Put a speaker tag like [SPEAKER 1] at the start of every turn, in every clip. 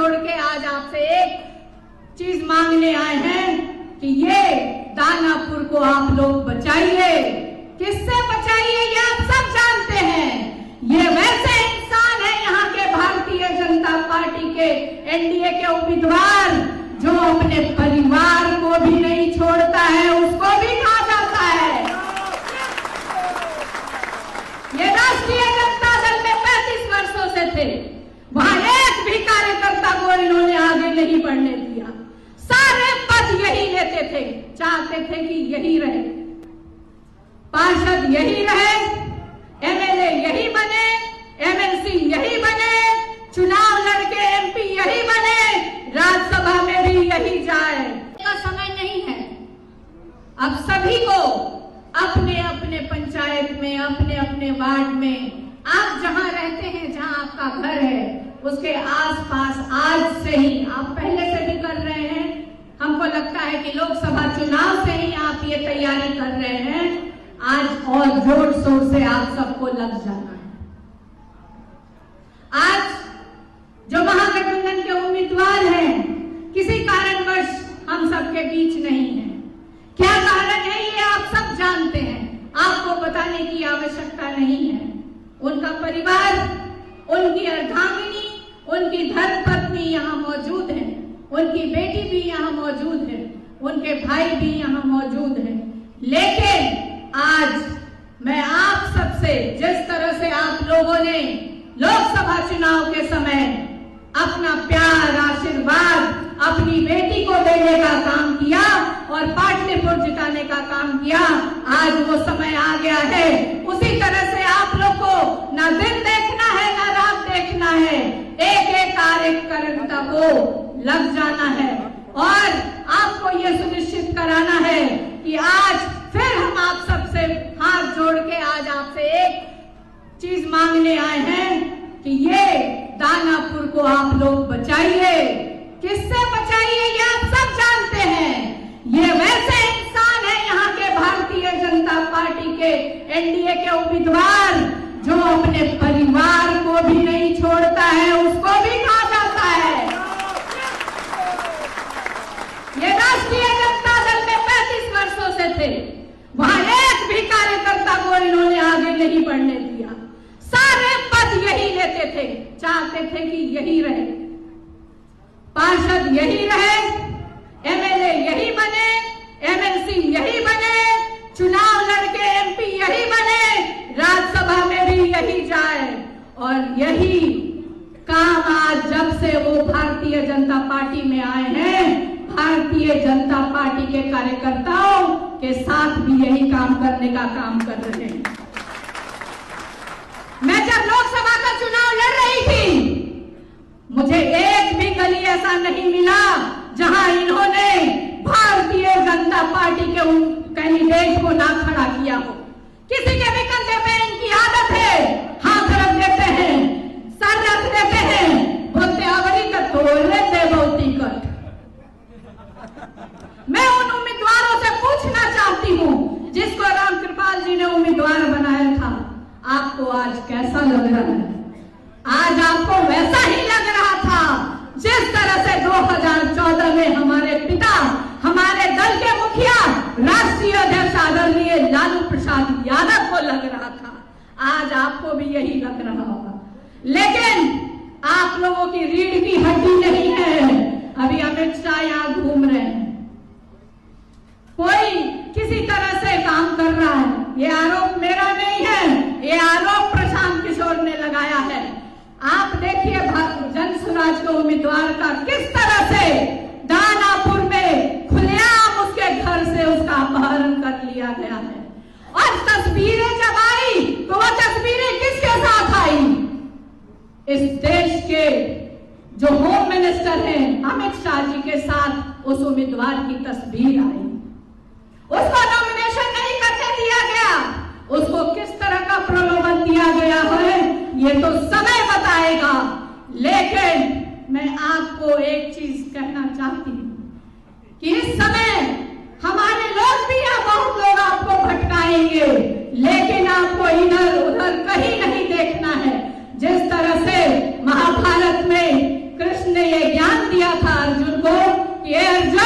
[SPEAKER 1] जोड़ के आज आपसे एक चीज मांगने आए हैं कि ये दानापुर को आप लोग बचाइए। किससे बचाइए ये आप सब जानते हैं। ये वैसे इंसान है यहाँ के भारतीय जनता पार्टी के एनडीए के उम्मीदवार जो अपने परिवार को भी नहीं छोड़ता है, उसको भी खा जाता है। ये राष्ट्रीय जनता दल में 35 वर्षों से थे, वहां एक भी कार्यकर्ता को इन्होंने आगे नहीं बढ़ने दिया। सारे पद यही लेते थे, चाहते थे कि यही रहे, पार्षद यही रहे, एमएलए यही बने, एमएलसी यही बने, चुनाव लड़के एमपी यही बने, राज्यसभा में भी यही जाए। का समय नहीं है। अब सभी को अपने अपने पंचायत में, अपने अपने वार्ड में, आप जहां रहते हैं, जहां आपका घर है, उसके आसपास आज से ही, आप पहले से भी कर रहे हैं, हमको लगता है कि लोकसभा चुनाव से ही आप ये तैयारी कर रहे हैं, आज और जोर शोर से आप सबको लग जाना है। आज जो महागठबंधन के उम्मीदवार हैं, किसी कारणवश हम सबके बीच नहीं है। क्या कारण है ये आप सब जानते हैं, आपको बताने की आवश्यकता नहीं है। उनका परिवार, उनकी अर्धांगिनी, उनकी धर्मपत्नी यहाँ मौजूद है, उनकी बेटी भी यहाँ मौजूद है, उनके भाई भी यहाँ मौजूद है। लेकिन आज मैं आप सबसे, जिस तरह से आप लोगों ने लोकसभा चुनाव के समय अपना प्यार, आशीर्वाद अपनी बेटी को देने का काम किया और पाटलिपुत्र जिताने का काम किया, आज वो समय आ गया है। उसी तरह से आप लोग को ना दिन देखना है, ना रात देखना है, एक एक कार्यकर्ता को लग जाना है और आपको ये सुनिश्चित कराना है कि आज फिर हम आप सबसे हाथ जोड़ के आज आपसे एक चीज मांगने आए हैं कि ये दानापुर को आप लोग बचाइए। किससे बचाइए ये आप सब जानते हैं। ये वैसे इंसान है यहाँ के भारतीय जनता पार्टी के एनडीए के उम्मीदवार जो अपने परिवार को भी नहीं छोड़ता है, उसको भी खा जाता है। ये राष्ट्रीय जनता दल में 35 वर्षों से थे, वहां एक भी कार्यकर्ता को इन्होंने आगे नहीं बढ़ने दिया। सारे पद यही लेते थे, चाहते थे कि यही रहे, पार्षद यही रहे, एमएलए यही बने, एमएलसी यही बने, चुनाव लड़के एमपी यही बने, राज्यसभा में भी यही जाए। और यही काम आज जब से वो भारतीय जनता पार्टी में आए हैं, भारतीय जनता पार्टी के कार्यकर्ताओं के साथ भी यही काम करने का काम कर रहे हैं। मैं जब लोकसभा का चुनाव लड़ रही थी, मुझे एक भी गली ऐसा नहीं मिला जहां इन्होंने भारतीय जनता पार्टी के कैंडिडेट को ना खड़ा किया हो। किसी के भी कंधे पे इनकी आदत है, हाथ रख देते हैं, सर रख देते हैं, बोलते आवरी का तोड़ लेते बहुती कट। मैं उन उम्मीदवारों से पूछना चाहती हूँ जिसको रामकृपाल जी ने उम्मीदवार बनाया था, आपको आज कैसा लग रहा है? आज आपको वैसा ही लग रहा था जिस तरह से 2014 में हमारे पिता, हमारे दल के मुखिया, राष्ट्रीय अध्यक्ष आदरणीय लालू प्रसाद यादव को लग रहा था। आज आपको भी यही लग रहा होगा। लेकिन आप लोगों की रीढ़ की हड्डी नहीं है। अभी अमित शाह यहाँ घूम रहे हैं, कोई किसी तरह से काम कर रहा है। ये आरोप मेरा नहीं है, ये आरोप प्रशांत किशोर ने लगाया है। आप देखिए जन स्वराज के उम्मीदवार का किस तरह से दानापुर में खुलेआम उसके घर से उसका अपहरण कर लिया गया है। और तस्वीरें जब आई तो वो तस्वीरें किसके साथ आई? इस देश के जो होम मिनिस्टर हैं अमित शाह जी के साथ उस उम्मीदवार की तस्वीर आई। उसको नॉमिनेशन नहीं करने दिया गया, उसको किस तरह का प्रलोभन दिया गया है ये तो समय बताएगा। लेकिन मैं आपको एक चीज कहना चाहती हूं कि इस समय हमारे लोग भी यहाँ बहुत लोग आपको भटकाएंगे, लेकिन आपको इधर उधर कहीं नहीं देखना है। जिस तरह से महाभारत में कृष्ण ने ये ज्ञान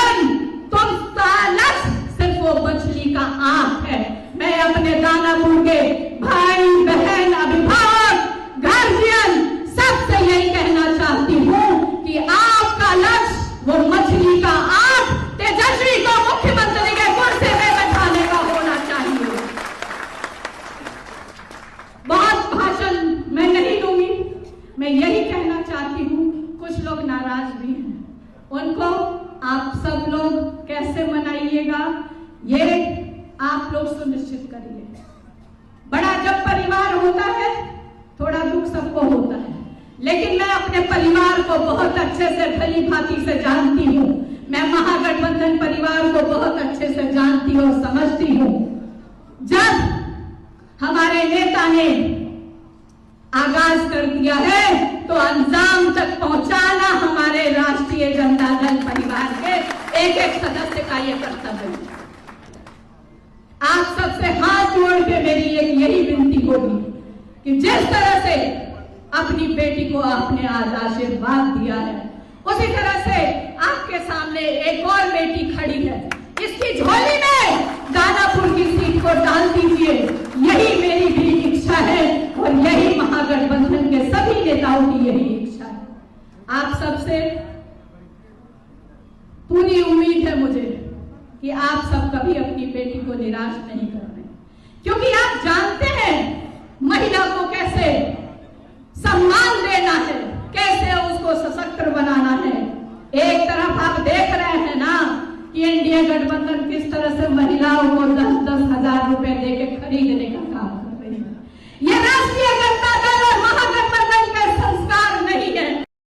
[SPEAKER 1] बहन, तुमका लक्ष्य सिर्फ वो मछली का आंख है। मैं अपने दानापुर के भाई बहन, अभिभावक, गार्जियन सबसे यही कहना चाहती हूँ कि आपका लक्ष्य वो मछली का आंख तेजस्वी को मुख्यमंत्री के कुर्सी में बैठाने का होना चाहिए। बहुत भाषण मैं नहीं दूंगी, मैं यही कहना चाहती हूँ। कुछ लोग नाराज भी हैं, उनको आप सब लोग कैसे मनाइएगा ये आप लोग सुनिश्चित करिए। बड़ा जब परिवार होता है थोड़ा दुख सबको होता है, लेकिन मैं अपने परिवार को बहुत अच्छे से भली भांति से जानती हूँ। मैं महागठबंधन परिवार को बहुत अच्छे से जानती और समझती हूँ। जब हमारे नेता ने आगाज कर दिया है तो अंजाम तक पहुंचाना हमारे राष्ट्रीय जनता दल परिवार के एक एक सदस्य का ये कर्तव्य है। आप सबसे हाथ जोड़ के मेरी एक यही विनती होगी कि जिस तरह से अपनी बेटी को आपने आज आशीर्वाद दिया है, उसी तरह से आपके सामने एक और बेटी खड़ी है, इसकी झोली में दानापुर की सीट को डाल दीजिए। यही मेरी भी इच्छा है और यही महागठबंधन के सभी नेताओं की यही इच्छा है। आप सबसे पूरी उम्मीद है मुझे कि आप सब कभी अपनी बेटी को निराश नहीं कर रहे, क्योंकि आप जानते हैं महिला को कैसे सम्मान देना है, कैसे उसको सशक्त बनाना है। एक तरफ आप देख रहे हैं ना कि एनडीए गठबंधन किस तरह से महिलाओं को 10-10 हजार रुपए देके खरीदने का काम कर रही है। ये राष्ट्रीय